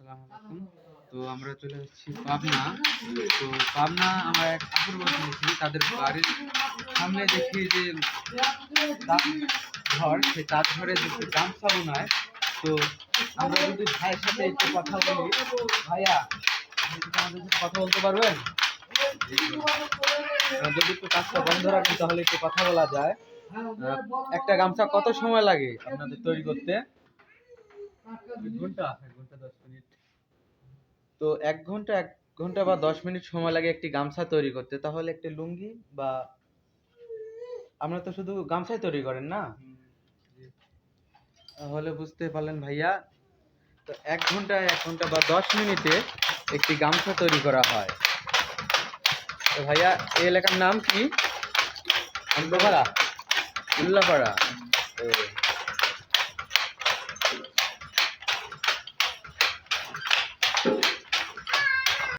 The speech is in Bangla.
আসসালামু আলাইকুম। তো আমরা চলে যাচ্ছি পাবনা। তো পাবনা আমার এক আপুর বাড়ি গেছি, তাদের বাড়ির সামনে দেখি যে ঘর, সেই তাঁত ঘরে দেখি গামছা বোনায়। তো আমরা যদি ভাইয়ের সাথে একটু কথা বলি, ভাইয়া আপনি কি আমাদের সাথে কথা বলতে পারবেন? যদি একটু কাজটা বন্ধ রাখেন তাহলে একটু কথা বলা যায়। একটা গামছা কত সময় লাগে আপনাদের তৈরি করতে? 1 ঘন্টা 10 মিনিট। তো 1 ঘন্টা 1 ঘন্টা বা 10 মিনিট সময় লাগে একটি গামছা তৈরি করতে। তাহলে একটা লুঙ্গি বা আমরা তো শুধু গামছাই তৈরি করেন না? তাহলে বুঝতে পারলেন ভাইয়া। তো 1 ঘন্টা 1 ঘন্টা বা 10 মিনিটে একটি গামছা তৈরি করা হয়। তো ভাইয়া এই এলাকার নাম কি? উল্লাপাড়া। উল্লাপাড়া।